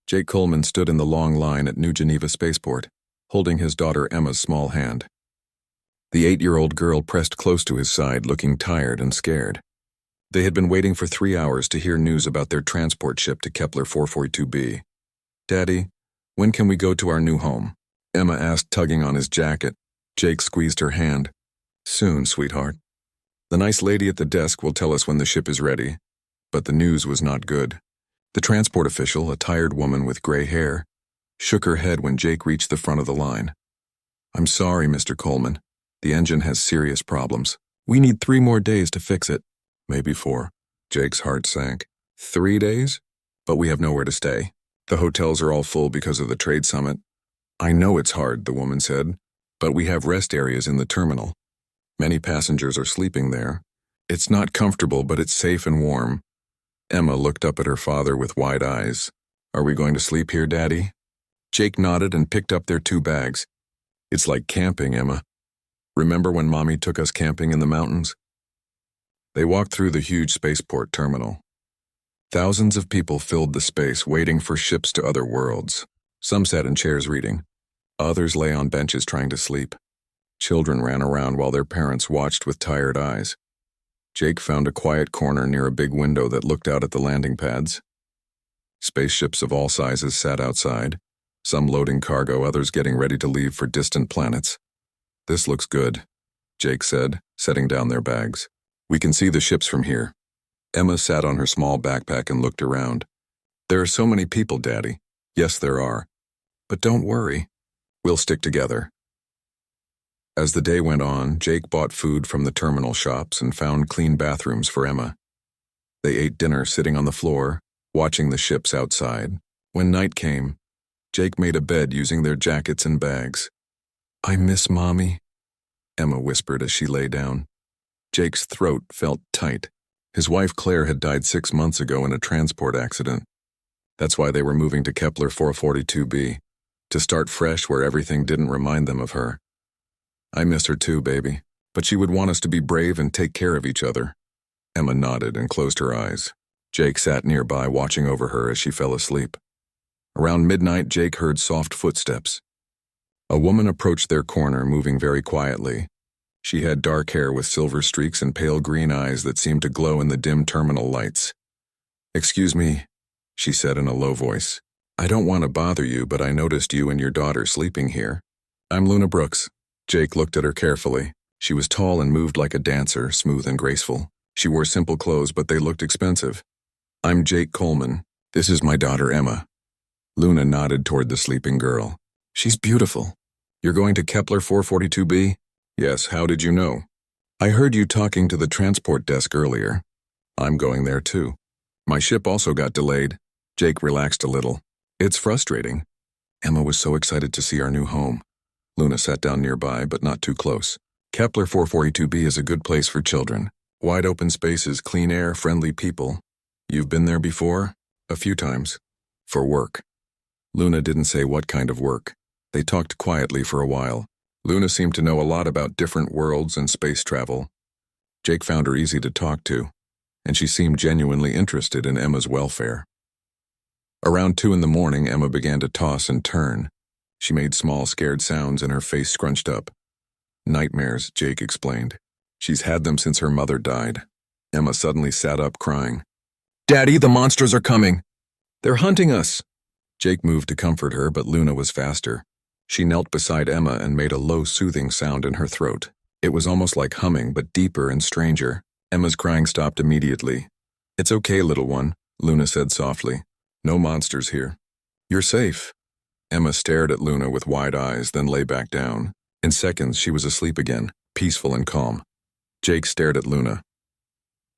Jake Coleman stood in the long line at New Geneva Spaceport, holding his daughter Emma's small hand. The 8-year-old girl pressed close to his side, looking tired and scared. They had been waiting for 3 hours to hear news about their transport ship to Kepler 442b. "Daddy, when can we go to our new home?" Emma asked, tugging on his jacket. Jake squeezed her hand. "Soon, sweetheart. The nice lady at the desk will tell us when the ship is ready." But the news was not good. The transport official, a tired woman with gray hair, shook her head when Jake reached the front of the line. "I'm sorry, Mr. Coleman. The engine has serious problems. We need 3 more days to fix it." "Maybe 4. Jake's heart sank. 3 days? But we have nowhere to stay. The hotels are all full because of the trade summit. "I know it's hard," the woman said, "but we have rest areas in the terminal. Many passengers are sleeping there. It's not comfortable, but it's safe and warm." Emma looked up at her father with wide eyes. "Are we going to sleep here, Daddy?" Jake nodded and picked up their 2 bags. "It's like camping, Emma. Remember when Mommy took us camping in the mountains?" They walked through the huge spaceport terminal. Thousands of people filled the space, waiting for ships to other worlds. Some sat in chairs reading. Others lay on benches trying to sleep. Children ran around while their parents watched with tired eyes. Jake found a quiet corner near a big window that looked out at the landing pads. Spaceships of all sizes sat outside, some loading cargo, others getting ready to leave for distant planets. "This looks good," Jake said, setting down their bags. "We can see the ships from here." Emma sat on her small backpack and looked around. "There are so many people, Daddy." "Yes, there are. But don't worry. We'll stick together." As the day went on, Jake bought food from the terminal shops and found clean bathrooms for Emma. They ate dinner sitting on the floor, watching the ships outside. When night came, Jake made a bed using their jackets and bags. "I miss Mommy," Emma whispered as she lay down. Jake's throat felt tight. His wife Claire had died 6 months ago in a transport accident. That's why they were moving to Kepler 442b, to start fresh where everything didn't remind them of her. "I miss her too, baby, but she would want us to be brave and take care of each other." Emma nodded and closed her eyes. Jake sat nearby, watching over her as she fell asleep. Around midnight, Jake heard soft footsteps. A woman approached their corner, moving very quietly. She had dark hair with silver streaks and pale green eyes that seemed to glow in the dim terminal lights. "Excuse me," she said in a low voice. "I don't want to bother you, but I noticed you and your daughter sleeping here." "I'm Luna Brooks." Jake looked at her carefully. She was tall and moved like a dancer, smooth and graceful. She wore simple clothes, but they looked expensive. "I'm Jake Coleman. This is my daughter, Emma." Luna nodded toward the sleeping girl. "She's beautiful. You're going to Kepler 442b? "Yes, how did you know?" "I heard you talking to the transport desk earlier." "I'm going there too. My ship also got delayed." Jake relaxed a little. "It's frustrating." Emma was so excited to see our new home. Luna sat down nearby, but not too close. "Kepler 442b is a good place for children. Wide open spaces, clean air, friendly people. You've been there before?" "A few times. For work." Luna didn't say what kind of work. They talked quietly for a while. Luna seemed to know a lot about different worlds and space travel. Jake found her easy to talk to, and she seemed genuinely interested in Emma's welfare. Around 2 in the morning, Emma began to toss and turn. She made small, scared sounds and her face scrunched up. "Nightmares," Jake explained. "She's had them since her mother died." Emma suddenly sat up, crying. "Daddy, the monsters are coming! They're hunting us!" Jake moved to comfort her, but Luna was faster. She knelt beside Emma and made a low, soothing sound in her throat. It was almost like humming, but deeper and stranger. Emma's crying stopped immediately. "It's okay, little one," Luna said softly. "No monsters here. You're safe." Emma stared at Luna with wide eyes, then lay back down. In seconds, she was asleep again, peaceful and calm. Jake stared at Luna.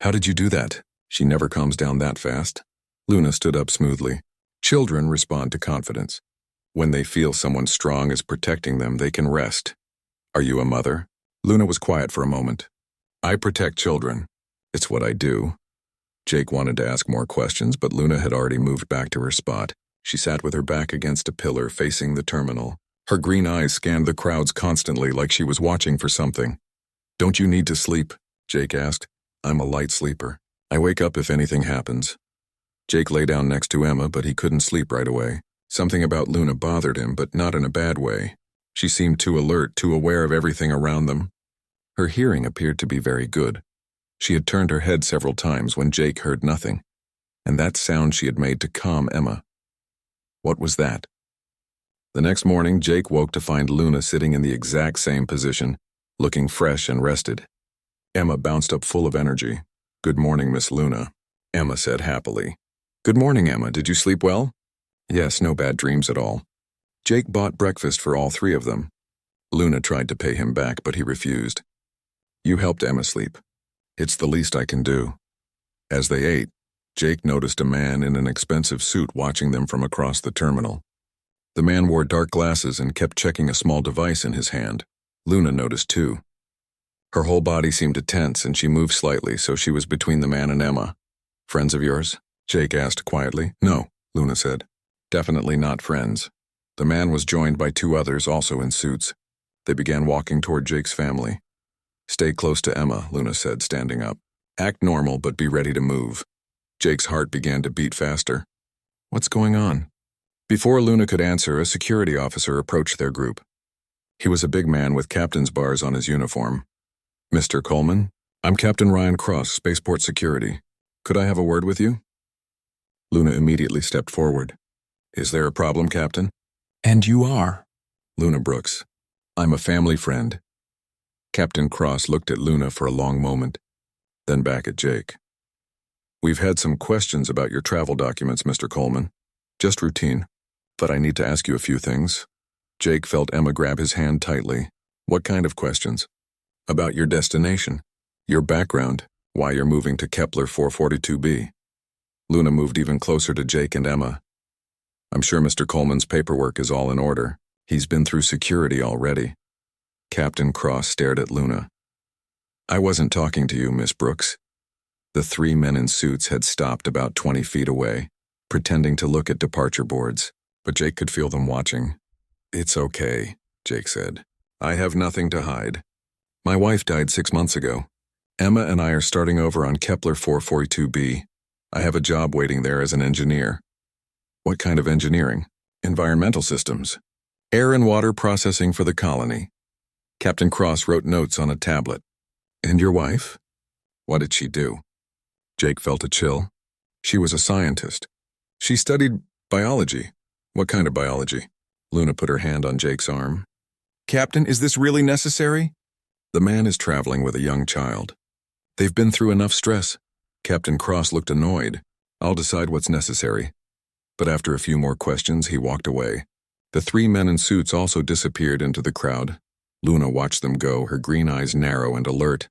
"How did you do that? She never calms down that fast." Luna stood up smoothly. Children respond to confidence. When they feel someone strong is protecting them, they can rest. "Are you a mother?" Luna was quiet for a moment. "I protect children. It's what I do." Jake wanted to ask more questions, but Luna had already moved back to her spot. She sat with her back against a pillar facing the terminal. Her green eyes scanned the crowds constantly, like she was watching for something. "Don't you need to sleep?" Jake asked. "I'm a light sleeper. I wake up if anything happens." Jake lay down next to Emma, but he couldn't sleep right away. Something about Luna bothered him, but not in a bad way. She seemed too alert, too aware of everything around them. Her hearing appeared to be very good. She had turned her head several times when Jake heard nothing, and that sound she had made to calm Emma. What was that? The next morning, Jake woke to find Luna sitting in the exact same position, looking fresh and rested. Emma bounced up full of energy. "Good morning, Miss Luna," Emma said happily. "Good morning, Emma. Did you sleep well?" "Yes, no bad dreams at all." Jake bought breakfast for all three of them. Luna tried to pay him back, but he refused. "You helped Emma sleep. It's the least I can do." As they ate, Jake noticed a man in an expensive suit watching them from across the terminal. The man wore dark glasses and kept checking a small device in his hand. Luna noticed too. Her whole body seemed to tense, and she moved slightly, so she was between the man and Emma. "Friends of yours?" Jake asked quietly. "No," Luna said. "Definitely not friends." The man was joined by two others, also in suits. They began walking toward Jake's family. "Stay close to Emma," Luna said, standing up. "Act normal, but be ready to move." Jake's heart began to beat faster. "What's going on?" Before Luna could answer, a security officer approached their group. He was a big man with captain's bars on his uniform. "Mr. Coleman, I'm Captain Ryan Cross, Spaceport Security. Could I have a word with you?" Luna immediately stepped forward. "Is there a problem, Captain?" "And you are?" "Luna Brooks. I'm a family friend." Captain Cross looked at Luna for a long moment, then back at Jake. "We've had some questions about your travel documents, Mr. Coleman. Just routine, but I need to ask you a few things." Jake felt Emma grab his hand tightly. "What kind of questions?" "About your destination, your background, why you're moving to Kepler 442b. Luna moved even closer to Jake and Emma. "I'm sure Mr. Coleman's paperwork is all in order. He's been through security already." Captain Cross stared at Luna. "I wasn't talking to you, Miss Brooks." The three men in suits had stopped about 20 feet away, pretending to look at departure boards, but Jake could feel them watching. "It's okay," Jake said. "I have nothing to hide. My wife died 6 months ago. Emma and I are starting over on Kepler 442b. I have a job waiting there as an engineer." "What kind of engineering?" "Environmental systems. Air and water processing for the colony." Captain Cross wrote notes on a tablet. "And your wife? What did she do?" Jake felt a chill. "She was a scientist. She studied biology." "What kind of biology?" Luna put her hand on Jake's arm. "Captain, is this really necessary?" The man is traveling with a young child. "They've been through enough stress." Captain Cross looked annoyed. "I'll decide what's necessary." But after a few more questions, he walked away. The three men in suits also disappeared into the crowd. Luna watched them go, her green eyes narrow and alert.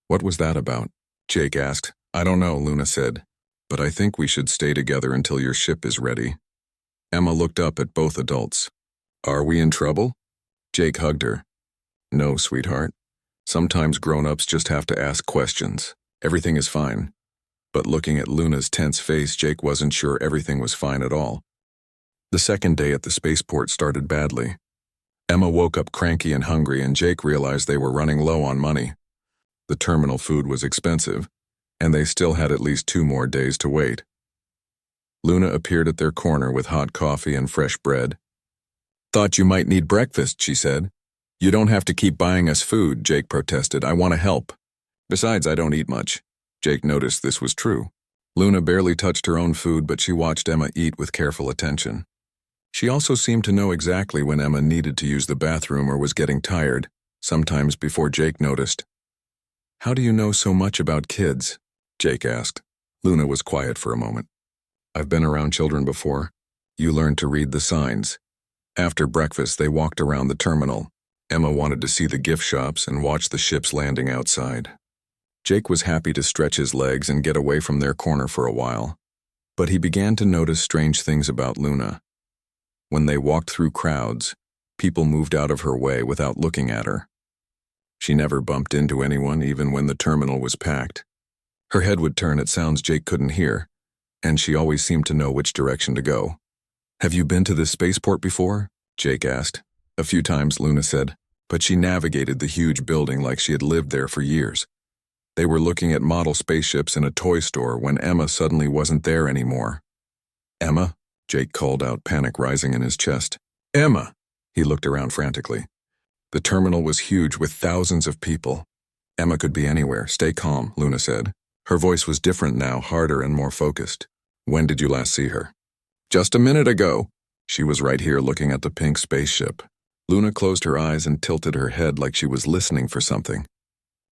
"What was that about?" Jake asked. "I don't know," Luna said, "but I think we should stay together until your ship is ready." Emma looked up at both adults. "Are we in trouble?" Jake hugged her. "No, sweetheart. Sometimes grown-ups just have to ask questions. Everything is fine." But looking at Luna's tense face, Jake wasn't sure everything was fine at all. The second day at the spaceport started badly. Emma woke up cranky and hungry, and Jake realized they were running low on money. The terminal food was expensive, and they still had at least 2 more days to wait. Luna appeared at their corner with hot coffee and fresh bread. "Thought you might need breakfast," she said. "You don't have to keep buying us food," Jake protested. "I want to help. Besides, I don't eat much." Jake noticed this was true. Luna barely touched her own food, but she watched Emma eat with careful attention. She also seemed to know exactly when Emma needed to use the bathroom or was getting tired, sometimes before Jake noticed. "How do you know so much about kids?" Jake asked. Luna was quiet for a moment. "I've been around children before. You learn to read the signs." After breakfast, they walked around the terminal. Emma wanted to see the gift shops and watch the ships landing outside. Jake was happy to stretch his legs and get away from their corner for a while. But he began to notice strange things about Luna. When they walked through crowds, people moved out of her way without looking at her. She never bumped into anyone, even when the terminal was packed. Her head would turn at sounds Jake couldn't hear, and she always seemed to know which direction to go. "Have you been to this spaceport before?" Jake asked. "A few times," Luna said, but she navigated the huge building like she had lived there for years. They were looking at model spaceships in a toy store when Emma suddenly wasn't there anymore. "Emma?" Jake called out, panic rising in his chest. "Emma!" He looked around frantically. The terminal was huge with thousands of people. "Emma could be anywhere. Stay calm," Luna said. Her voice was different now, harder and more focused. "When did you last see her?" "Just a minute ago." She was right here looking at the pink spaceship. Luna closed her eyes and tilted her head like she was listening for something.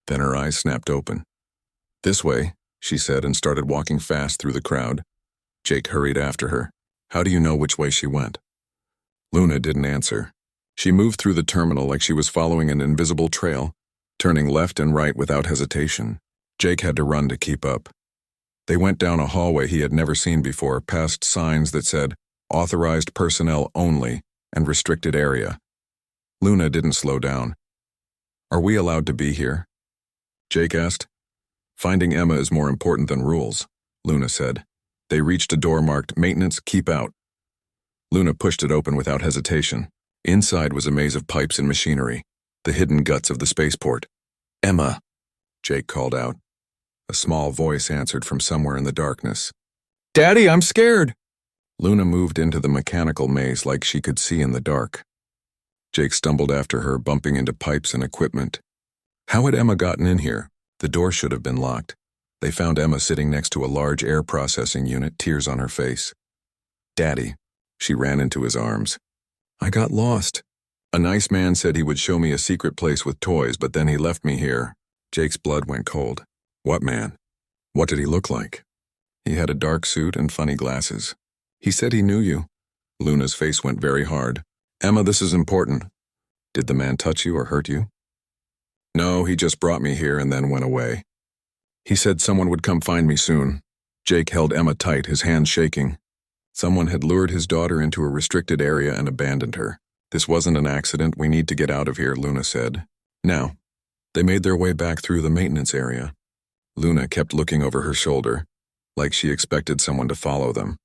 Then her eyes snapped open. "This way," she said, and started walking fast through the crowd. Jake hurried after her. "How do you know which way she went?" Luna didn't answer. She moved through the terminal like she was following an invisible trail, turning left and right without hesitation. Jake had to run to keep up. They went down a hallway he had never seen before, past signs that said, "Authorized personnel only," and "Restricted area." Luna didn't slow down. "Are we allowed to be here?" Jake asked. "Finding Emma is more important than rules," Luna said. They reached a door marked, "Maintenance, keep out." Luna pushed it open without hesitation. Inside was a maze of pipes and machinery, the hidden guts of the spaceport. "Emma!" Jake called out. A small voice answered from somewhere in the darkness. "Daddy, I'm scared!" Luna moved into the mechanical maze like she could see in the dark. Jake stumbled after her, bumping into pipes and equipment. How had Emma gotten in here? The door should have been locked. They found Emma sitting next to a large air processing unit, tears on her face. "Daddy." She ran into his arms. "I got lost. A nice man said he would show me a secret place with toys, but then he left me here." Jake's blood went cold. "What man? What did he look like?" "He had a dark suit and funny glasses. He said he knew you." Luna's face went very hard. "Emma, this is important. Did the man touch you or hurt you?" "No, he just brought me here and then went away. He said someone would come find me soon." Jake held Emma tight, his hands shaking. Someone had lured his daughter into a restricted area and abandoned her. "This wasn't an accident. We need to get out of here," Luna said. Now, they made their way back through the maintenance area. Luna kept looking over her shoulder, like she expected someone to follow them.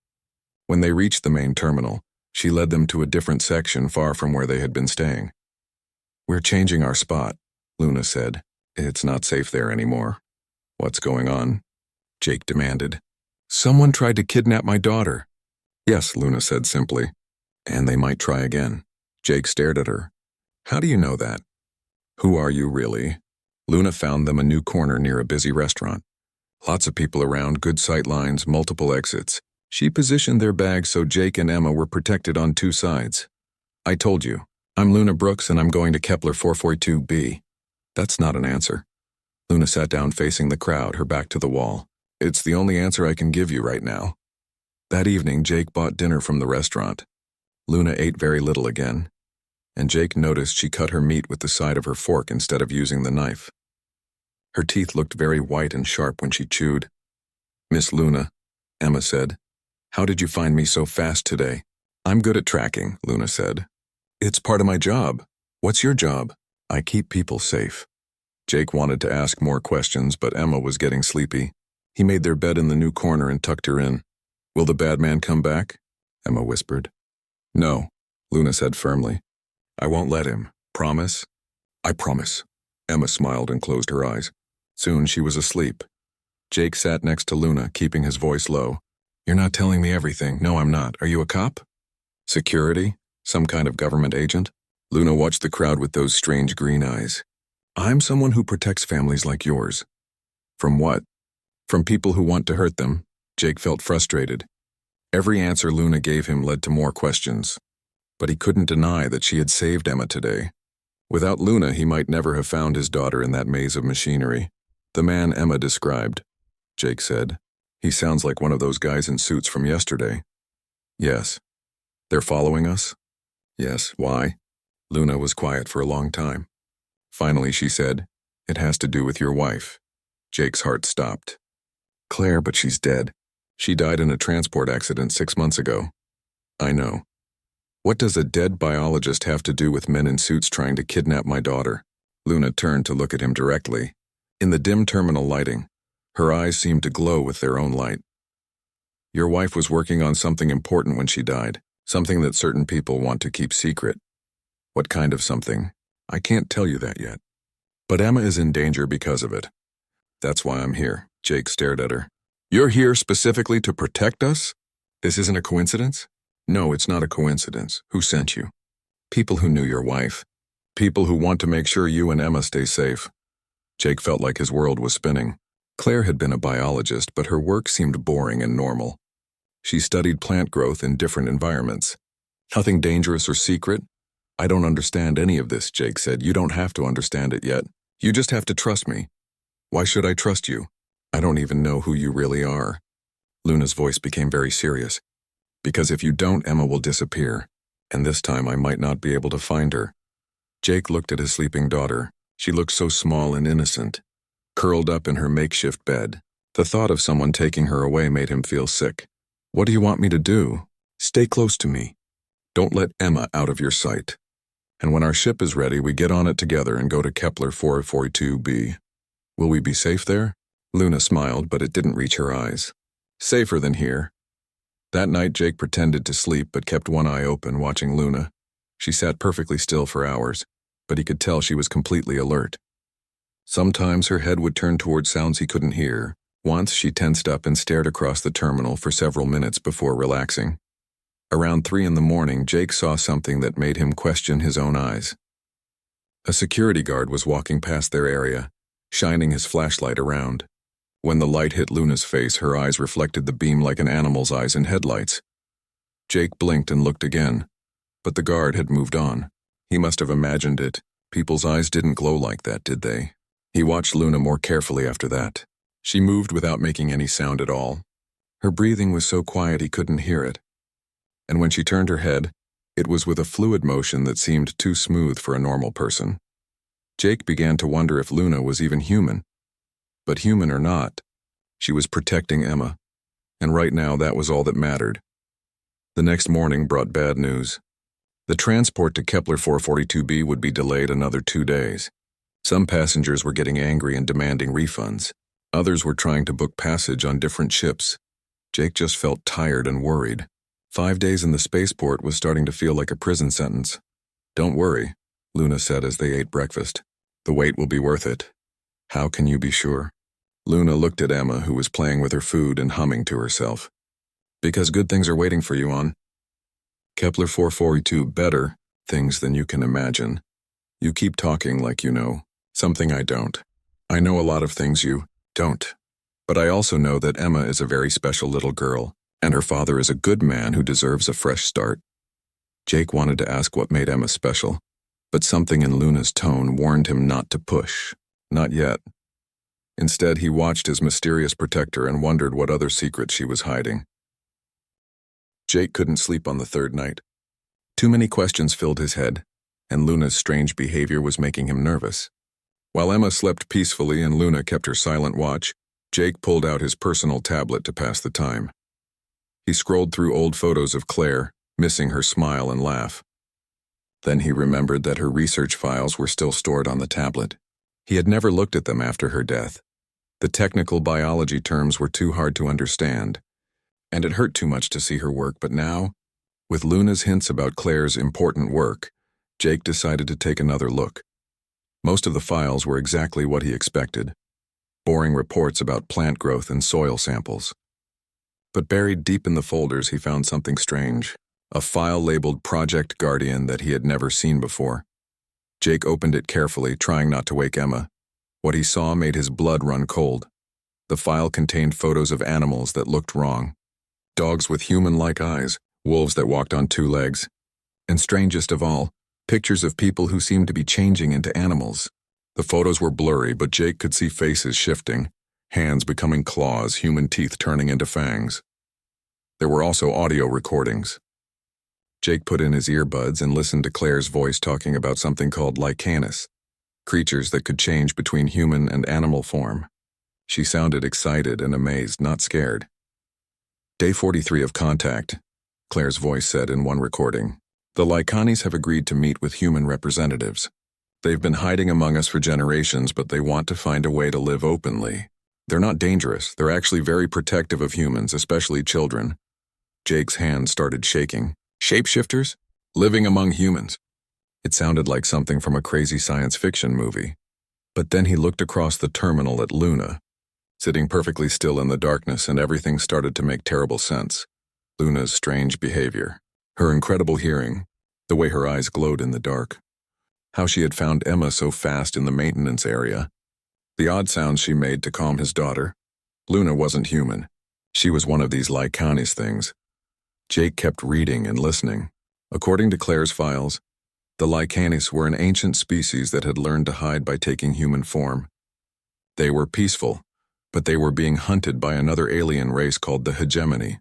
When they reached the main terminal, she led them to a different section far from where they had been staying. "We're changing our spot," Luna said. "It's not safe there anymore." "What's going on?" Jake demanded. "Someone tried to kidnap my daughter." "Yes," Luna said simply. "And they might try again." Jake stared at her. "How do you know that?" "Who are you, really?" Luna found them a new corner near a busy restaurant. Lots of people around, good sight lines, multiple exits. She positioned their bags so Jake and Emma were protected on two sides. "I told you. I'm Luna Brooks and I'm going to Kepler 442b. "That's not an answer." Luna sat down facing the crowd, her back to the wall. "It's the only answer I can give you right now." That evening, Jake bought dinner from the restaurant. Luna ate very little again, and Jake noticed she cut her meat with the side of her fork instead of using the knife. Her teeth looked very white and sharp when she chewed. "Miss Luna," Emma said, "how did you find me so fast today?" "I'm good at tracking," Luna said. "It's part of my job." "What's your job?" "I keep people safe." Jake wanted to ask more questions, but Emma was getting sleepy. He made their bed in the new corner and tucked her in. "Will the bad man come back?" Emma whispered. "No," Luna said firmly. "I won't let him. Promise?" "I promise." Emma smiled and closed her eyes. Soon she was asleep. Jake sat next to Luna, keeping his voice low. "You're not telling me everything." "No, I'm not. Are you a cop?" "Security? Some kind of government agent?" Luna watched the crowd with those strange green eyes. "I'm someone who protects families like yours." "From what?" "From people who want to hurt them." Jake felt frustrated. Every answer Luna gave him led to more questions. But he couldn't deny that she had saved Emma today. Without Luna, he might never have found his daughter in that maze of machinery. "The man Emma described," Jake said. "He sounds like one of those guys in suits from yesterday." "Yes." "They're following us?" "Yes. Why?" Luna was quiet for a long time. Finally, she said, "It has to do with your wife." Jake's heart stopped. "Claire, but she's dead. She died in a transport accident 6 months ago." "I know. What does a dead biologist have to do with men in suits trying to kidnap my daughter?" Luna turned to look at him directly. In the dim terminal lighting, her eyes seemed to glow with their own light. "Your wife was working on something important when she died, something that certain people want to keep secret." "What kind of something?" "I can't tell you that yet. But Emma is in danger because of it. That's why I'm here. Jake stared at her. You're here specifically to protect us? This isn't a coincidence? No, it's not a coincidence. Who sent you? People who knew your wife. People who want to make sure you and Emma stay safe. Jake felt like his world was spinning. Claire had been a biologist, but her work seemed boring and normal. She studied plant growth in different environments. Nothing dangerous or secret? I don't understand any of this, Jake said. You don't have to understand it yet. You just have to trust me. Why should I trust you? I don't even know who you really are. Luna's voice became very serious. Because if you don't, Emma will disappear. And this time I might not be able to find her. Jake looked at his sleeping daughter. She looked so small and innocent, curled up in her makeshift bed. The thought of someone taking her away made him feel sick. What do you want me to do? Stay close to me. Don't let Emma out of your sight. And when our ship is ready, we get on it together and go to Kepler 442b. Will we be safe there? Luna smiled, but it didn't reach her eyes. Safer than here. That night, Jake pretended to sleep but kept one eye open, watching Luna. She sat perfectly still for hours, but he could tell she was completely alert. Sometimes her head would turn toward sounds he couldn't hear. Once she tensed up and stared across the terminal for several minutes before relaxing. Around 3 a.m, Jake saw something that made him question his own eyes. A security guard was walking past their area, shining his flashlight around. When the light hit Luna's face, her eyes reflected the beam like an animal's eyes in headlights. Jake blinked and looked again, but the guard had moved on. He must have imagined it. People's eyes didn't glow like that, did they? He watched Luna more carefully after that. She moved without making any sound at all. Her breathing was so quiet he couldn't hear it. And when she turned her head, it was with a fluid motion that seemed too smooth for a normal person. Jake began to wonder if Luna was even human. But human or not, she was protecting Emma. And right now that was all that mattered. The next morning brought bad news. The transport to Kepler 442b would be delayed another 2 days. Some passengers were getting angry and demanding refunds. Others were trying to book passage on different ships. Jake just felt tired and worried. 5 days in the spaceport was starting to feel like a prison sentence. Don't worry, Luna said as they ate breakfast. The wait will be worth it. How can you be sure? Luna looked at Emma, who was playing with her food and humming to herself. Because good things are waiting for you on Kepler 442, better things than you can imagine. You keep talking like you know something I don't. I know a lot of things you don't. But I also know that Emma is a very special little girl, and her father is a good man who deserves a fresh start. Jake wanted to ask what made Emma special, but something in Luna's tone warned him not to push. Not yet. Instead, he watched his mysterious protector and wondered what other secret she was hiding. Jake couldn't sleep on the 3rd night. Too many questions filled his head, and Luna's strange behavior was making him nervous. While Emma slept peacefully and Luna kept her silent watch, Jake pulled out his personal tablet to pass the time. He scrolled through old photos of Claire, missing her smile and laugh. Then he remembered that her research files were still stored on the tablet. He had never looked at them after her death. The technical biology terms were too hard to understand, and it hurt too much to see her work, but now, with Luna's hints about Claire's important work, Jake decided to take another look. Most of the files were exactly what he expected. Boring reports about plant growth and soil samples. But buried deep in the folders, he found something strange. A file labeled Project Guardian that he had never seen before. Jake opened it carefully, trying not to wake Emma. What he saw made his blood run cold. The file contained photos of animals that looked wrong. Dogs with human-like eyes, wolves that walked on 2 legs. And strangest of all, pictures of people who seemed to be changing into animals. The photos were blurry, but Jake could see faces shifting, hands becoming claws, human teeth turning into fangs. There were also audio recordings. Jake put in his earbuds and listened to Claire's voice talking about something called Lycanus, creatures that could change between human and animal form. She sounded excited and amazed, not scared. Day 43 of contact, Claire's voice said in one recording. The Lycanis have agreed to meet with human representatives. They've been hiding among us for generations, but they want to find a way to live openly. They're not dangerous. They're actually very protective of humans, especially children. Jake's hands started shaking. Shapeshifters? Living among humans. It sounded like something from a crazy science fiction movie. But then he looked across the terminal at Luna. sitting perfectly still in the darkness, and everything started to make terrible sense. Luna's strange behavior, her incredible hearing, the way her eyes glowed in the dark, how she had found Emma so fast in the maintenance area, the odd sounds she made to calm his daughter. Luna wasn't human. She was one of these Lycanis things. Jake kept reading and listening. According to Claire's files, the Lycanis were an ancient species that had learned to hide by taking human form. They were peaceful, but they were being hunted by another alien race called the Hegemony.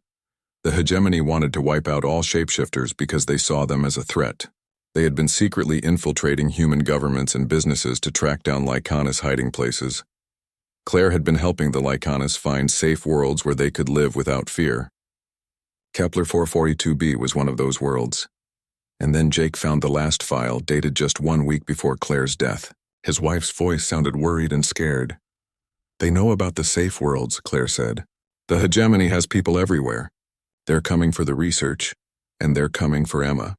The Hegemony wanted to wipe out all shapeshifters because they saw them as a threat. They had been secretly infiltrating human governments and businesses to track down Lycanis hiding places. Claire had been helping the Lycanis find safe worlds where they could live without fear. Kepler 442b was one of those worlds. And then Jake found the last file, dated just 1 week before Claire's death. His wife's voice sounded worried and scared. "They know about the safe worlds," Claire said. "The Hegemony has people everywhere. They're coming for the research, and they're coming for Emma.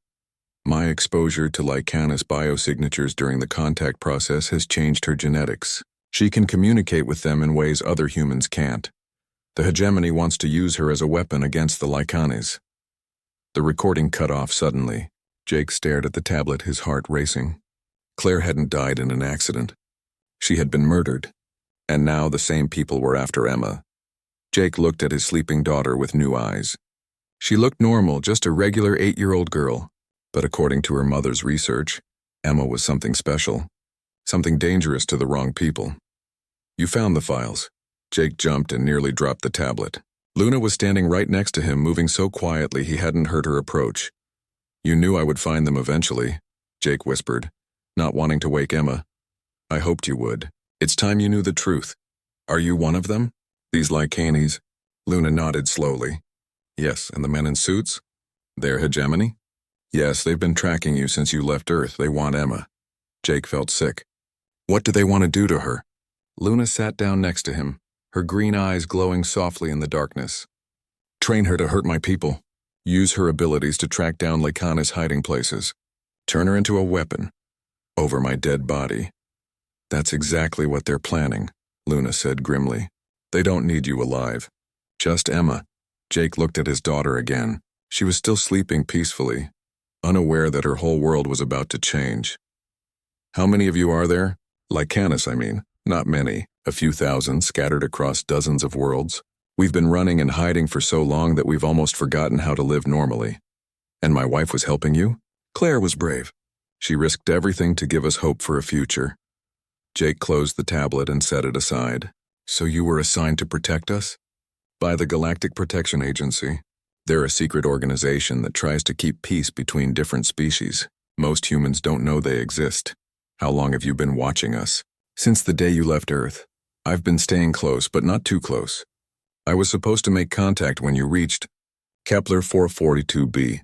My exposure to Lycanis biosignatures during the contact process has changed her genetics. She can communicate with them in ways other humans can't. The Hegemony wants to use her as a weapon against the Lycanis." The recording cut off suddenly. Jake stared at the tablet, his heart racing. Claire hadn't died in an accident. She had been murdered, and now the same people were after Emma. Jake looked at his sleeping daughter with new eyes. She looked normal, just a regular 8-year-old girl. But according to her mother's research, Emma was something special, something dangerous to the wrong people. "You found the files." Jake jumped and nearly dropped the tablet. Luna was standing right next to him, moving so quietly he hadn't heard her approach. "You knew I would find them eventually," Jake whispered, not wanting to wake Emma. "I hoped you would. It's time you knew the truth. Are you one of them? These Lycanis?" Luna nodded slowly. "Yes, and the men in suits? Their Hegemony?" "Yes, they've been tracking you since you left Earth. They want Emma." Jake felt sick. "What do they want to do to her?" Luna sat down next to him, her green eyes glowing softly in the darkness. "Train her to hurt my people. Use her abilities to track down Lycanis hiding places. Turn her into a weapon. Over my dead body." "That's exactly what they're planning," Luna said grimly. "They don't need you alive. Just Emma." Jake looked at his daughter again. She was still sleeping peacefully, unaware that her whole world was about to change. "How many of you are there? Lycanis, I mean. Not many. A few thousand, scattered across dozens of worlds. We've been running and hiding for so long that we've almost forgotten how to live normally. And my wife was helping you? Claire was brave. She risked everything to give us hope for a future." Jake closed the tablet and set it aside. "So you were assigned to protect us?" "By the Galactic Protection Agency. They're a secret organization that tries to keep peace between different species. Most humans don't know they exist." "How long have you been watching us?" "Since the day you left Earth. I've been staying close, but not too close. I was supposed to make contact when you reached Kepler 442b.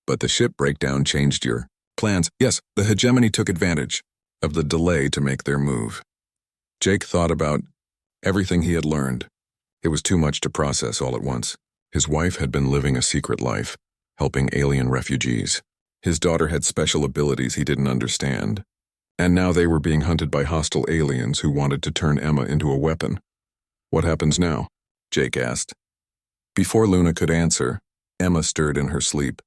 But the ship breakdown changed your plans." "Yes, the Hegemony took advantage of the delay to make their move." Jake thought about everything he had learned. It was too much to process all at once. His wife had been living a secret life, helping alien refugees. His daughter had special abilities he didn't understand. And now they were being hunted by hostile aliens who wanted to turn Emma into a weapon. "What happens now?" Jake asked. Before Luna could answer, Emma stirred in her sleep.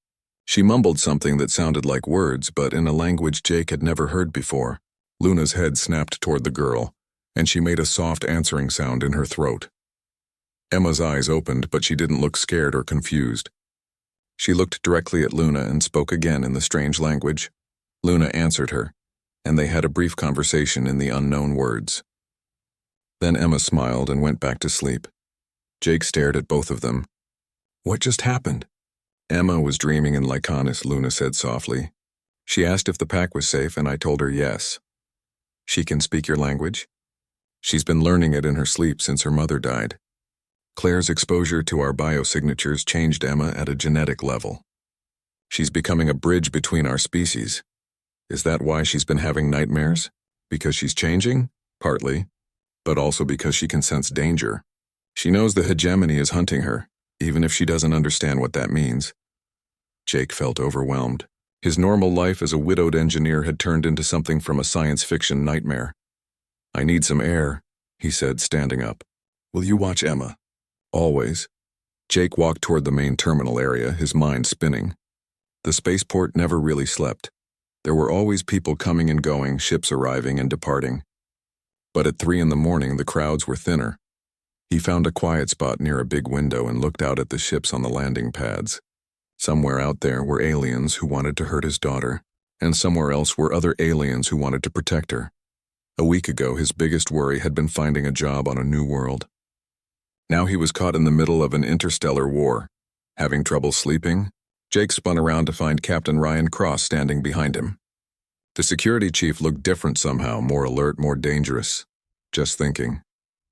She mumbled something that sounded like words, but in a language Jake had never heard before. Luna's head snapped toward the girl, and she made a soft answering sound in her throat. Emma's eyes opened, but she didn't look scared or confused. She looked directly at Luna and spoke again in the strange language. Luna answered her, and they had a brief conversation in the unknown words. Then Emma smiled and went back to sleep. Jake stared at both of them. "What just happened?" "Emma was dreaming in Lycanis," Luna said softly. "She asked if the pack was safe, and I told her yes." "She can speak your language?" "She's been learning it in her sleep since her mother died." Claire's exposure to our biosignatures changed Emma at a genetic level. "She's becoming a bridge between our species." "Is that why she's been having nightmares? Because she's changing?" "Partly, but also because she can sense danger. She knows the Hegemony is hunting her, even if she doesn't understand what that means." Jake felt overwhelmed. His normal life as a widowed engineer had turned into something from a science fiction nightmare. "I need some air," he said, standing up. Will you watch Emma? Always. Jake walked toward the main terminal area, his mind spinning. The spaceport never really slept. There were always people coming and going, ships arriving and departing. But at 3 a.m, the crowds were thinner. He found a quiet spot near a big window and looked out at the ships on the landing pads. Somewhere out there were aliens who wanted to hurt his daughter, and somewhere else were other aliens who wanted to protect her. A week ago, his biggest worry had been finding a job on a new world. Now he was caught in the middle of an interstellar war. Having trouble sleeping, Jake spun around to find Captain Ryan Cross standing behind him. The security chief looked different somehow, more alert, more dangerous. Just thinking,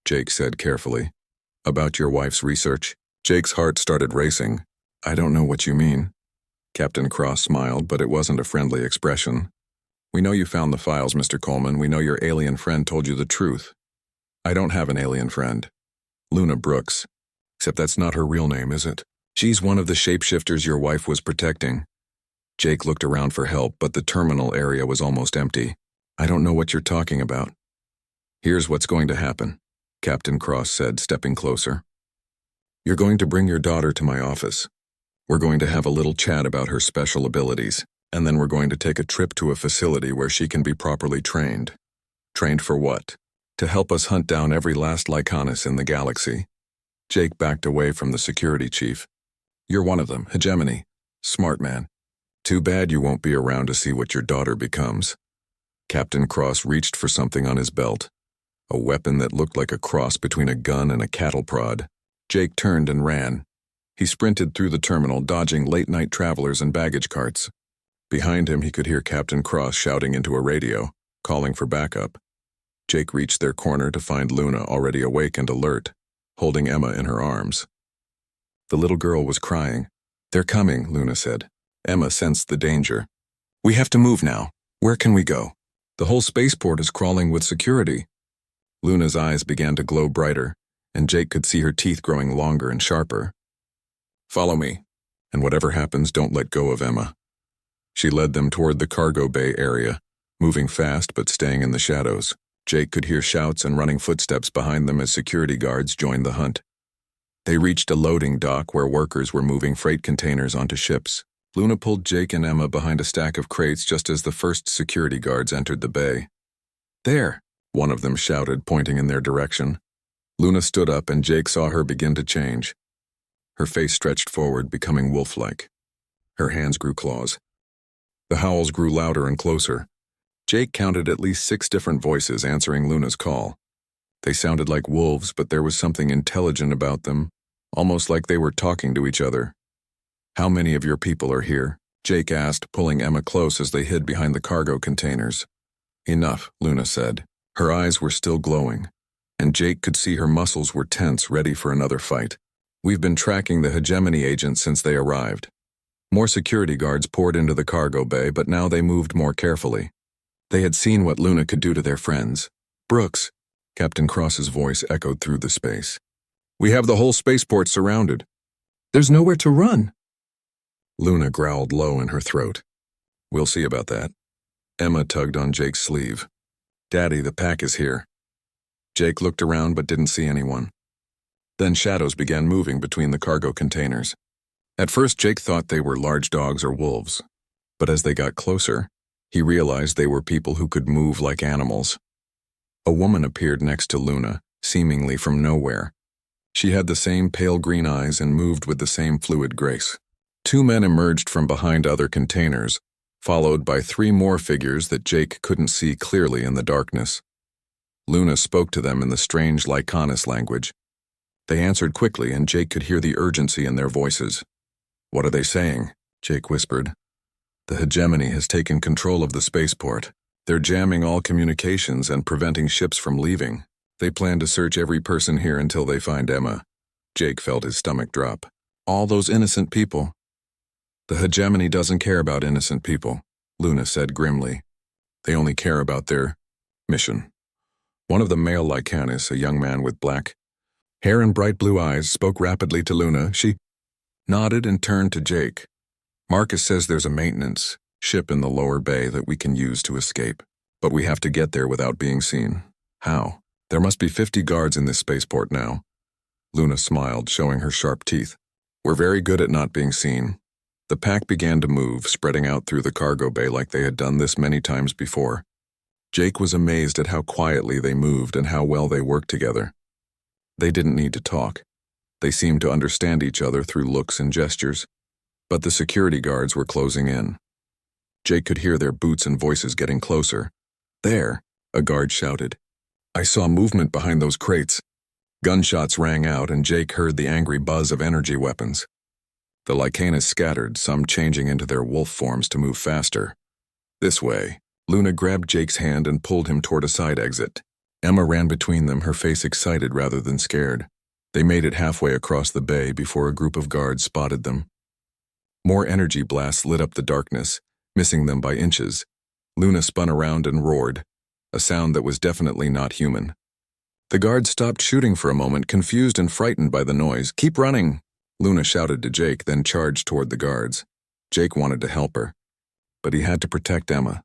Jake said carefully. About your wife's research? Jake's heart started racing. I don't know what you mean. Captain Cross smiled, but it wasn't a friendly expression. We know you found the files, Mr. Coleman. We know your alien friend told you the truth. I don't have an alien friend. Luna Brooks. Except that's not her real name, is it? She's one of the shapeshifters your wife was protecting. Jake looked around for help, but the terminal area was almost empty. I don't know what you're talking about. Here's what's going to happen, Captain Cross said, stepping closer. You're going to bring your daughter to my office. We're going to have a little chat about her special abilities, and then we're going to take a trip to a facility where she can be properly trained. Trained for what? To help us hunt down every last Lycanis in the galaxy. Jake backed away from the security chief. You're one of them, Hegemony. Smart man. Too bad you won't be around to see what your daughter becomes. Captain Cross reached for something on his belt. A weapon that looked like a cross between a gun and a cattle prod. Jake turned and ran. He sprinted through the terminal, dodging late-night travelers and baggage carts. Behind him, he could hear Captain Cross shouting into a radio, calling for backup. Jake reached their corner to find Luna already awake and alert, holding Emma in her arms. The little girl was crying. They're coming, Luna said. Emma sensed the danger. We have to move now. Where can we go? The whole spaceport is crawling with security. Luna's eyes began to glow brighter, and Jake could see her teeth growing longer and sharper. Follow me, and whatever happens, don't let go of Emma. She led them toward the cargo bay area, moving fast but staying in the shadows. Jake could hear shouts and running footsteps behind them as security guards joined the hunt. They reached a loading dock where workers were moving freight containers onto ships. Luna pulled Jake and Emma behind a stack of crates just as the first security guards entered the bay. There, one of them shouted, pointing in their direction. Luna stood up and Jake saw her begin to change. Her face stretched forward, becoming wolf-like. Her hands grew claws. The howls grew louder and closer. Jake counted at least 6 different voices answering Luna's call. They sounded like wolves, but there was something intelligent about them, almost like they were talking to each other. How many of your people are here? Jake asked, pulling Emma close as they hid behind the cargo containers. Enough, Luna said. Her eyes were still glowing, and Jake could see her muscles were tense, ready for another fight. We've been tracking the Hegemony agents since they arrived. More security guards poured into the cargo bay, but now they moved more carefully. They had seen what Luna could do to their friends. Brooks, Captain Cross's voice echoed through the space. We have the whole spaceport surrounded. There's nowhere to run. Luna growled low in her throat. We'll see about that. Emma tugged on Jake's sleeve. Daddy, the pack is here. Jake looked around but didn't see anyone. Then shadows began moving between the cargo containers. At first, Jake thought they were large dogs or wolves, but as they got closer, he realized they were people who could move like animals. A woman appeared next to Luna, seemingly from nowhere. She had the same pale green eyes and moved with the same fluid grace. 2 men emerged from behind other containers, followed by 3 more figures that Jake couldn't see clearly in the darkness. Luna spoke to them in the strange Lycanis language. They answered quickly, and Jake could hear the urgency in their voices. What are they saying? Jake whispered. The Hegemony has taken control of the spaceport. They're jamming all communications and preventing ships from leaving. They plan to search every person here until they find Emma. Jake felt his stomach drop. All those innocent people. The Hegemony doesn't care about innocent people, Luna said grimly. They only care about their mission. One of the male Lycanis, a young man with black hair and bright blue eyes, spoke rapidly to Luna. She nodded and turned to Jake. Marcus says there's a maintenance ship in the lower bay that we can use to escape, but we have to get there without being seen. How? There must be 50 guards in this spaceport now. Luna smiled, showing her sharp teeth. "We're very good at not being seen." The pack began to move, spreading out through the cargo bay like they had done this many times before. Jake was amazed at how quietly they moved and how well they worked together. They didn't need to talk. They seemed to understand each other through looks and gestures. But the security guards were closing in. Jake could hear their boots and voices getting closer. "There," a guard shouted. "I saw movement behind those crates." Gunshots rang out, and Jake heard the angry buzz of energy weapons. The Lycanus scattered, some changing into their wolf forms to move faster. "This way." Luna grabbed Jake's hand and pulled him toward a side exit. Emma ran between them, her face excited rather than scared. They made it halfway across the bay before a group of guards spotted them. More energy blasts lit up the darkness, missing them by inches. Luna spun around and roared, a sound that was definitely not human. The guards stopped shooting for a moment, confused and frightened by the noise. "Keep running!" Luna shouted to Jake, then charged toward the guards. Jake wanted to help her, but he had to protect Emma.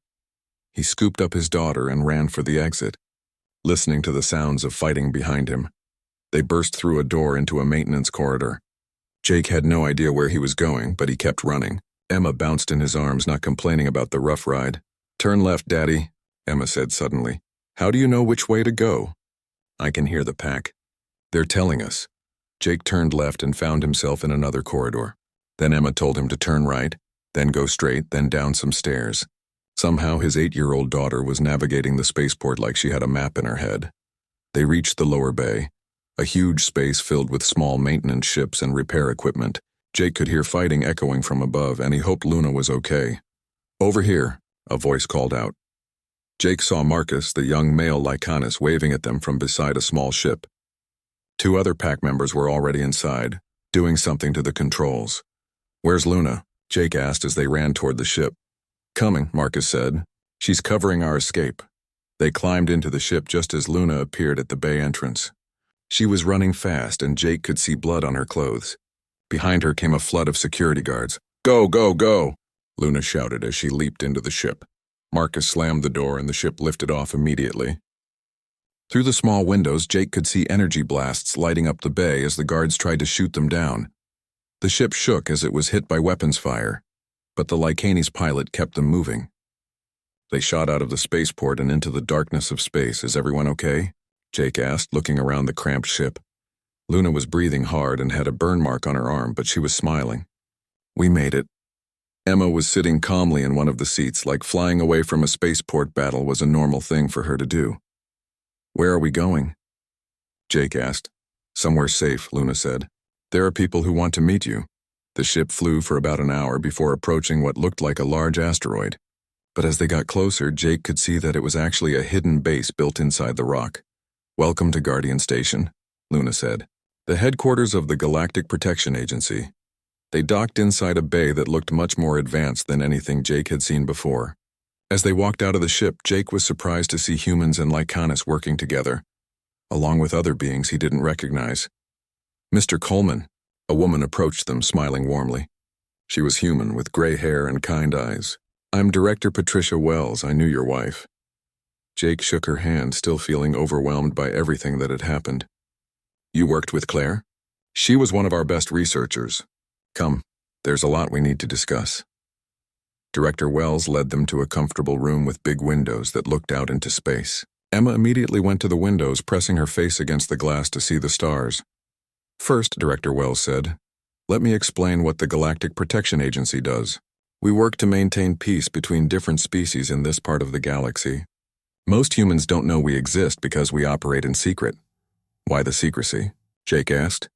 He scooped up his daughter and ran for the exit, listening to the sounds of fighting behind him. They burst through a door into a maintenance corridor. Jake had no idea where he was going, but he kept running. Emma bounced in his arms, not complaining about the rough ride. "Turn left, Daddy," Emma said suddenly. "How do you know which way to go?" "I can hear the pack. They're telling us." Jake turned left and found himself in another corridor. Then Emma told him to turn right, then go straight, then down some stairs. Somehow his 8-year-old daughter was navigating the spaceport like she had a map in her head. They reached the lower bay, a huge space filled with small maintenance ships and repair equipment. Jake could hear fighting echoing from above, and he hoped Luna was okay. "Over here," a voice called out. Jake saw Marcus, the young male Lycanus, waving at them from beside a small ship. 2 other pack members were already inside, doing something to the controls. "Where's Luna?" Jake asked as they ran toward the ship. "Coming," Marcus said. "She's covering our escape." They climbed into the ship just as Luna appeared at the bay entrance. She was running fast, and Jake could see blood on her clothes. Behind her came a flood of security guards. "Go, go, go!" Luna shouted as she leaped into the ship. Marcus slammed the door and the ship lifted off immediately. Through the small windows, Jake could see energy blasts lighting up the bay as the guards tried to shoot them down. The ship shook as it was hit by weapons fire, but the Lycanus pilot kept them moving. They shot out of the spaceport and into the darkness of space. "Is everyone okay?" Jake asked, looking around the cramped ship. Luna was breathing hard and had a burn mark on her arm, but she was smiling. "We made it." Emma was sitting calmly in one of the seats, like flying away from a spaceport battle was a normal thing for her to do. "Where are we going?" Jake asked. "Somewhere safe," Luna said. "There are people who want to meet you." The ship flew for about an hour before approaching what looked like a large asteroid. But as they got closer, Jake could see that it was actually a hidden base built inside the rock. "Welcome to Guardian Station," Luna said. "The headquarters of the Galactic Protection Agency." They docked inside a bay that looked much more advanced than anything Jake had seen before. As they walked out of the ship, Jake was surprised to see humans and Lycanus working together, along with other beings he didn't recognize. "Mr. Coleman," a woman approached them, smiling warmly. She was human, with gray hair and kind eyes. "I'm Director Patricia Wells. I knew your wife." Jake shook her hand, still feeling overwhelmed by everything that had happened. "You worked with Claire?" "She was one of our best researchers. Come, there's a lot we need to discuss." Director Wells led them to a comfortable room with big windows that looked out into space. Emma immediately went to the windows, pressing her face against the glass to see the stars. "First," Director Wells said, "let me explain what the Galactic Protection Agency does. We work to maintain peace between different species in this part of the galaxy. Most humans don't know we exist because we operate in secret." "Why the secrecy?" Jake asked.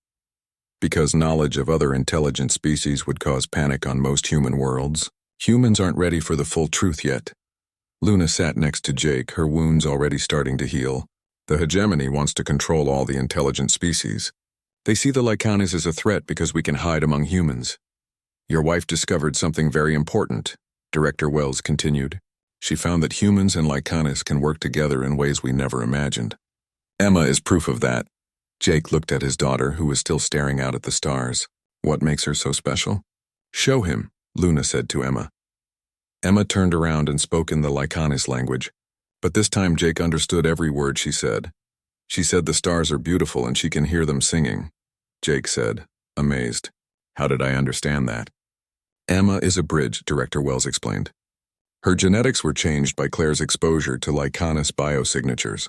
"Because knowledge of other intelligent species would cause panic on most human worlds. Humans aren't ready for the full truth yet." Luna sat next to Jake, her wounds already starting to heal. "The hegemony wants to control all the intelligent species. They see the Lycanus as a threat because we can hide among humans. Your wife discovered something very important," Director Wells continued. "She found that humans and Lycanus can work together in ways we never imagined. Emma is proof of that." Jake looked at his daughter, who was still staring out at the stars. "What makes her so special?" "Show him," Luna said to Emma. Emma turned around and spoke in the Lycanus language, but this time Jake understood every word she said. She said the stars are beautiful and she can hear them singing. Jake said, amazed. How did I understand that? Emma is a bridge, Director Wells explained. Her genetics were changed by Claire's exposure to Lycanis biosignatures.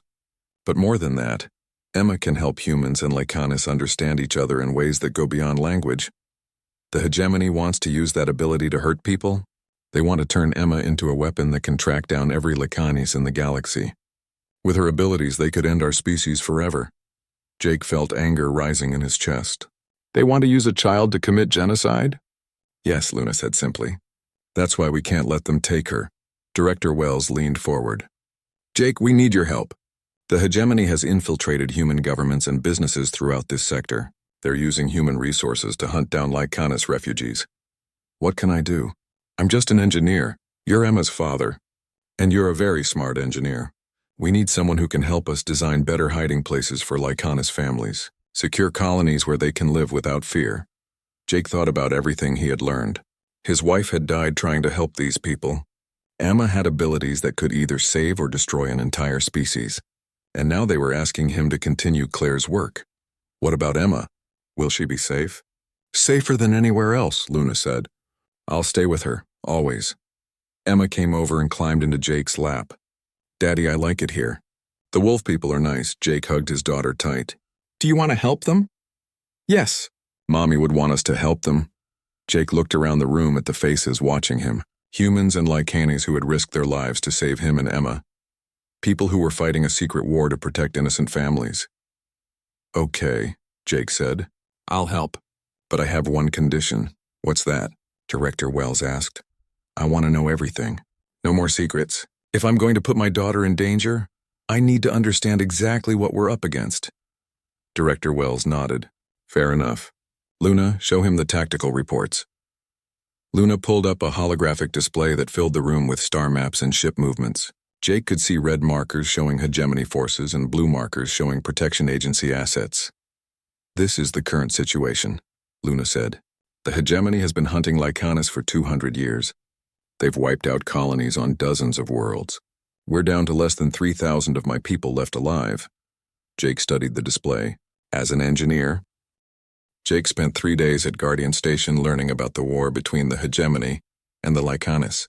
But more than that, Emma can help humans and Lycanis understand each other in ways that go beyond language. The hegemony wants to use that ability to hurt people. They want to turn Emma into a weapon that can track down every Lycanis in the galaxy. With her abilities, they could end our species forever. Jake felt anger rising in his chest. They want to use a child to commit genocide? Yes, Luna said simply. That's why we can't let them take her. Director Wells leaned forward. Jake, we need your help. The hegemony has infiltrated human governments and businesses throughout this sector. They're using human resources to hunt down Lycanis refugees. What can I do? I'm just an engineer. You're Emma's father. And you're a very smart engineer. We need someone who can help us design better hiding places for Lycanis families, secure colonies where they can live without fear. Jake thought about everything he had learned. His wife had died trying to help these people. Emma had abilities that could either save or destroy an entire species. And now they were asking him to continue Claire's work. What about Emma? Will she be safe? Safer than anywhere else, Luna said. I'll stay with her, always. Emma came over and climbed into Jake's lap. Daddy, I like it here. The wolf people are nice. Jake hugged his daughter tight. Do you want to help them? Yes. Mommy would want us to help them. Jake looked around the room at the faces watching him. Humans and Lycanis who had risked their lives to save him and Emma. People who were fighting a secret war to protect innocent families. Okay, Jake said. I'll help. But I have one condition. What's that? Director Wells asked. I want to know everything. No more secrets. If I'm going to put my daughter in danger, I need to understand exactly what we're up against. Director Wells nodded. Fair enough. Luna, show him the tactical reports. Luna pulled up a holographic display that filled the room with star maps and ship movements. Jake could see red markers showing hegemony forces and blue markers showing protection agency assets. This is the current situation, Luna said. The hegemony has been hunting Lycanis for 200 years. They've wiped out colonies on dozens of worlds. We're down to less than 3,000 of my people left alive. Jake studied the display. As an engineer, Jake spent 3 days at Guardian Station learning about the war between the hegemony and the Lycanis.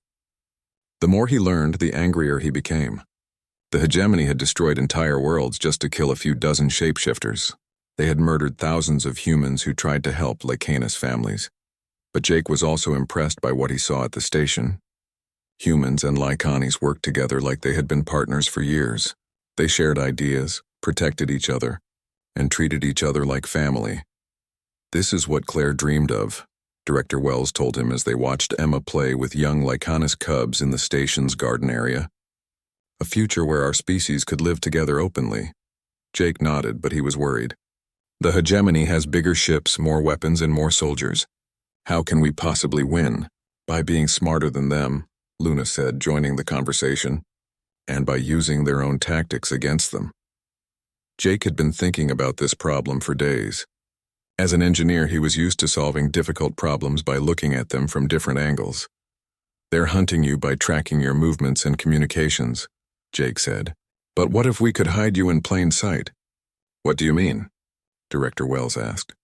The more he learned, the angrier he became. The hegemony had destroyed entire worlds just to kill a few dozen shapeshifters. They had murdered thousands of humans who tried to help Lycanis families. But Jake was also impressed by what he saw at the station. Humans and Lycanis worked together like they had been partners for years. They shared ideas, protected each other, and treated each other like family. This is what Claire dreamed of, Director Wells told him as they watched Emma play with young Lycanis cubs in the station's garden area. A future where our species could live together openly. Jake nodded, but he was worried. The hegemony has bigger ships, more weapons, and more soldiers. How can we possibly win? By being smarter than them, Luna said, joining the conversation, and by using their own tactics against them. Jake had been thinking about this problem for days. As an engineer, he was used to solving difficult problems by looking at them from different angles. They're hunting you by tracking your movements and communications, Jake said. But what if we could hide you in plain sight? What do you mean? Director Wells asked.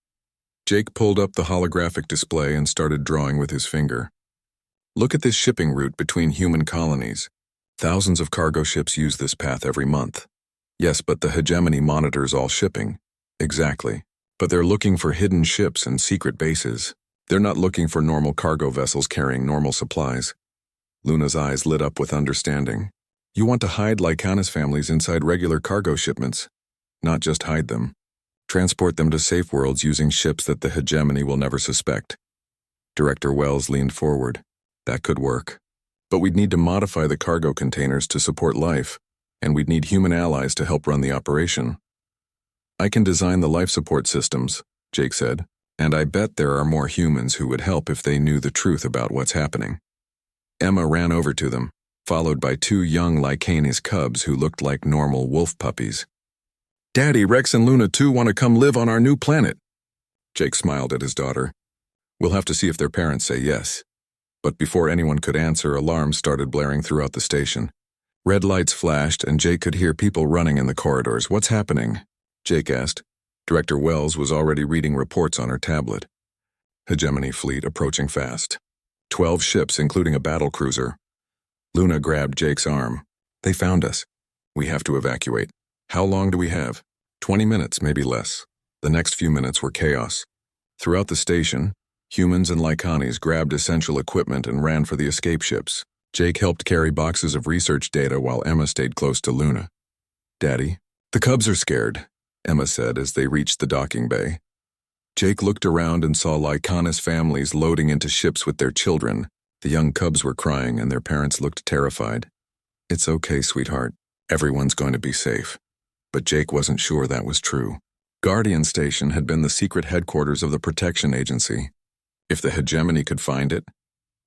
Jake pulled up the holographic display and started drawing with his finger. Look at this shipping route between human colonies. Thousands of cargo ships use this path every month. Yes, but the hegemony monitors all shipping. Exactly. But they're looking for hidden ships and secret bases. They're not looking for normal cargo vessels carrying normal supplies. Luna's eyes lit up with understanding. You want to hide Lycanis families inside regular cargo shipments. Not just hide them. Transport them to safe worlds using ships that the hegemony will never suspect. Director Wells leaned forward. That could work. But we'd need to modify the cargo containers to support life, and we'd need human allies to help run the operation. I can design the life support systems, Jake said, and I bet there are more humans who would help if they knew the truth about what's happening. Emma ran over to them, followed by 2 young Lycanis cubs who looked like normal wolf puppies. Daddy, Rex and Luna too want to come live on our new planet. Jake smiled at his daughter. We'll have to see if their parents say yes. But before anyone could answer, alarms started blaring throughout the station. Red lights flashed, and Jake could hear people running in the corridors. What's happening? Jake asked. Director Wells was already reading reports on her tablet. Hegemony fleet approaching fast. 12 ships, including a battle cruiser. Luna grabbed Jake's arm. They found us. We have to evacuate. How long do we have? 20 minutes, maybe less. The next few minutes were chaos. Throughout the station, humans and Lycanes grabbed essential equipment and ran for the escape ships. Jake helped carry boxes of research data while Emma stayed close to Luna. "Daddy, the cubs are scared," Emma said as they reached the docking bay. Jake looked around and saw Lycanes families loading into ships with their children. The young cubs were crying and their parents looked terrified. "It's okay, sweetheart. Everyone's going to be safe." But Jake wasn't sure that was true. Guardian Station had been the secret headquarters of the protection agency. If the hegemony could find it,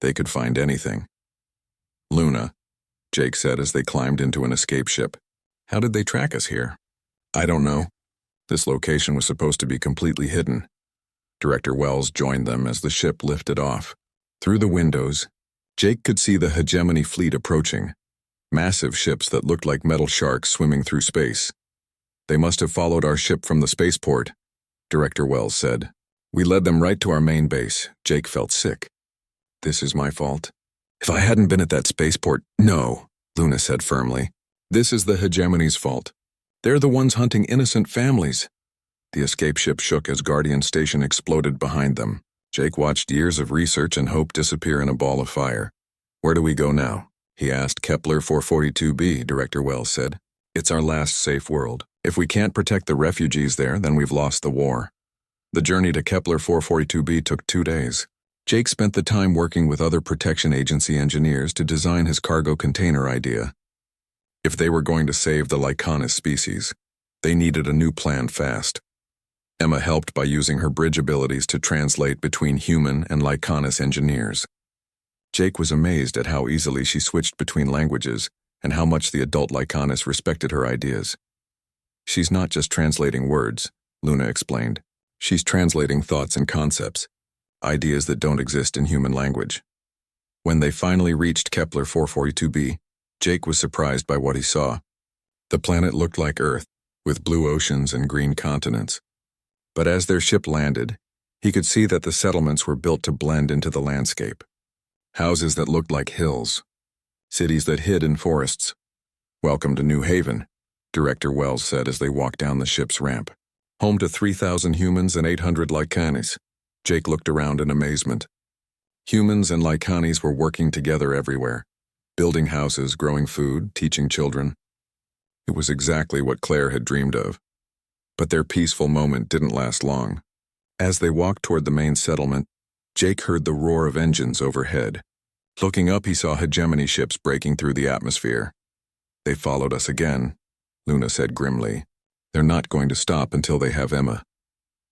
they could find anything. "Luna," Jake said as they climbed into an escape ship. "How did they track us here?" "I don't know. This location was supposed to be completely hidden." Director Wells joined them as the ship lifted off. Through the windows, Jake could see the hegemony fleet approaching. Massive ships that looked like metal sharks swimming through space. "They must have followed our ship from the spaceport," Director Wells said. "We led them right to our main base." Jake felt sick. "This is my fault. If I hadn't been at that spaceport—" "No," Luna said firmly. "This is the hegemony's fault. They're the ones hunting innocent families." The escape ship shook as Guardian Station exploded behind them. Jake watched years of research and hope disappear in a ball of fire. "Where do we go now?" he asked. "Kepler 442b, Director Wells said. "It's our last safe world. If we can't protect the refugees there, then we've lost the war." The journey to Kepler 442b took 2 days. Jake spent the time working with other protection agency engineers to design his cargo container idea. If they were going to save the Lycanes species, they needed a new plan fast. Emma helped by using her bridge abilities to translate between human and Lycanes engineers. Jake was amazed at how easily she switched between languages and how much the adult Lycanes respected her ideas. "She's not just translating words," Luna explained. "She's translating thoughts and concepts, ideas that don't exist in human language." When they finally reached Kepler 442b, Jake was surprised by what he saw. The planet looked like Earth, with blue oceans and green continents. But as their ship landed, he could see that the settlements were built to blend into the landscape. Houses that looked like hills. Cities that hid in forests. "Welcome to New Haven," Director Wells said as they walked down the ship's ramp. "Home to 3,000 humans and 800 Lycanes." Jake looked around in amazement. Humans and Lycanes were working together everywhere. Building houses, growing food, teaching children. It was exactly what Claire had dreamed of. But their peaceful moment didn't last long. As they walked toward the main settlement, Jake heard the roar of engines overhead. Looking up, he saw hegemony ships breaking through the atmosphere. "They followed us again," Luna said grimly. "They're not going to stop until they have Emma."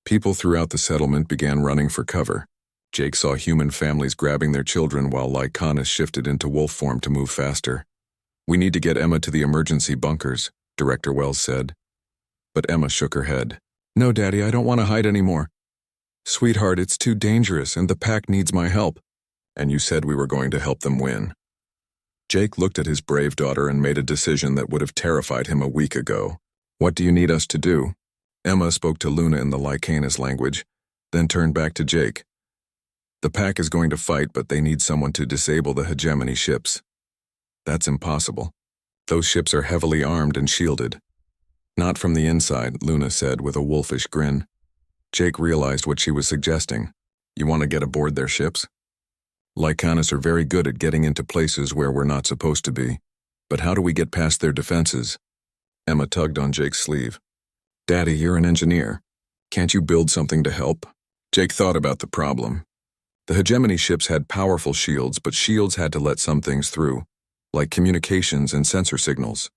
People throughout the settlement began running for cover. Jake saw human families grabbing their children while Lycanes shifted into wolf form to move faster. "We need to get Emma to the emergency bunkers," Director Wells said. But Emma shook her head. "No, Daddy, I don't want to hide anymore. Sweetheart, it's too dangerous and the pack needs my help." "And you said we were going to help them win." Jake looked at his brave daughter and made a decision that would have terrified him a week ago. "What do you need us to do?" Emma spoke to Luna in the Lycanes language, then turned back to Jake. "The pack is going to fight, but they need someone to disable the hegemony ships." "That's impossible. Those ships are heavily armed and shielded." "Not from the inside," Luna said with a wolfish grin. Jake realized what she was suggesting. "You want to get aboard their ships?" "Lycanes are very good at getting into places where we're not supposed to be. But how do we get past their defenses?" Emma tugged on Jake's sleeve. "Daddy, you're an engineer. Can't you build something to help?" Jake thought about the problem. The hegemony ships had powerful shields, but shields had to let some things through, like communications and sensor signals.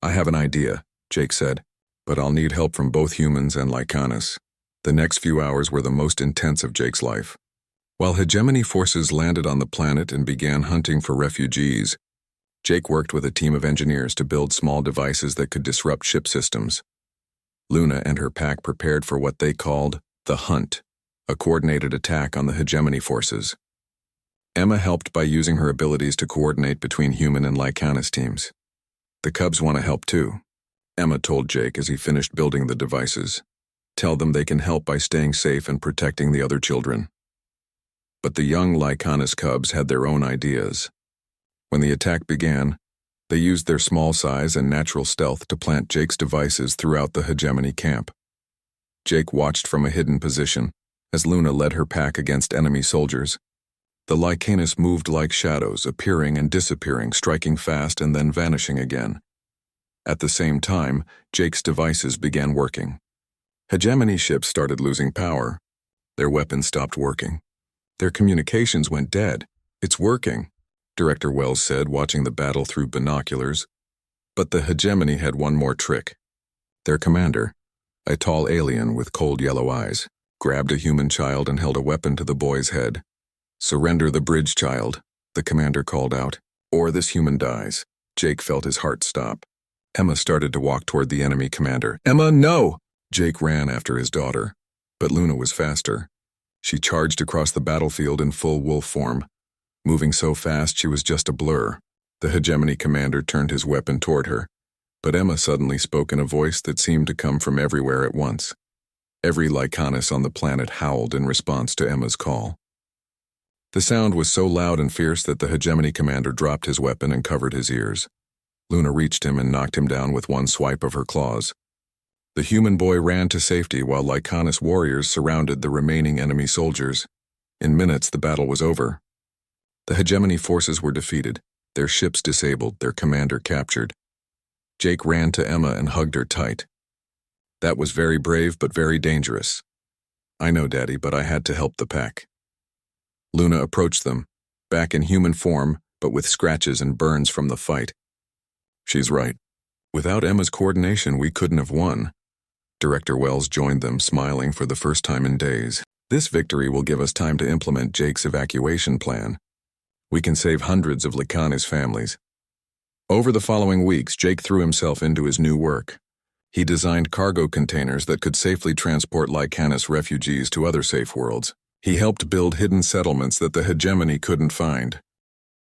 "I have an idea," Jake said, "but I'll need help from both humans and Lycanes." The next few hours were the most intense of Jake's life. While hegemony forces landed on the planet and began hunting for refugees, Jake worked with a team of engineers to build small devices that could disrupt ship systems. Luna and her pack prepared for what they called the Hunt, a coordinated attack on the hegemony forces. Emma helped by using her abilities to coordinate between human and Lycanes teams. "The cubs want to help too," Emma told Jake as he finished building the devices. tell them they can help by staying safe and protecting the other children. But the young Lycanis cubs had their own ideas. When the attack began, they used their small size and natural stealth to plant Jake's devices throughout the hegemony camp. Jake watched from a hidden position as Luna led her pack against enemy soldiers. The Lycanis moved like shadows, appearing and disappearing, striking fast and then vanishing again. At the same time, Jake's devices began working. Hegemony ships started losing power. Their weapons stopped working. Their communications went dead. "It's working," Director Wells said, watching the battle through binoculars. But the hegemony had one more trick. Their commander, a tall alien with cold yellow eyes, grabbed a human child and held a weapon to the boy's head. "Surrender the bridge, child," the commander called out, "or this human dies." Jake felt his heart stop. Emma started to walk toward the enemy commander. "Emma, no!" Jake ran after his daughter, but Luna was faster. She charged across the battlefield in full wolf form. Moving so fast she was just a blur. The hegemony commander turned his weapon toward her, but Emma suddenly spoke in a voice that seemed to come from everywhere at once. Every Lycanis on the planet howled in response to Emma's call. The sound was so loud and fierce that the hegemony commander dropped his weapon and covered his ears. Luna reached him and knocked him down with one swipe of her claws. The human boy ran to safety while Lycanis warriors surrounded the remaining enemy soldiers. In minutes, the battle was over. The hegemony forces were defeated, their ships disabled, their commander captured. Jake ran to Emma and hugged her tight. "That was very brave but very dangerous." "I know, Daddy, but I had to help the pack." Luna approached them, back in human form, but with scratches and burns from the fight. "She's right. Without Emma's coordination, we couldn't have won." Director Wells joined them, smiling for the first time in days. "This victory will give us time to implement Jake's evacuation plan. We can save hundreds of Lycanis families." Over the following weeks, Jake threw himself into his new work. He designed cargo containers that could safely transport Lycanis refugees to other safe worlds. He helped build hidden settlements that the hegemony couldn't find.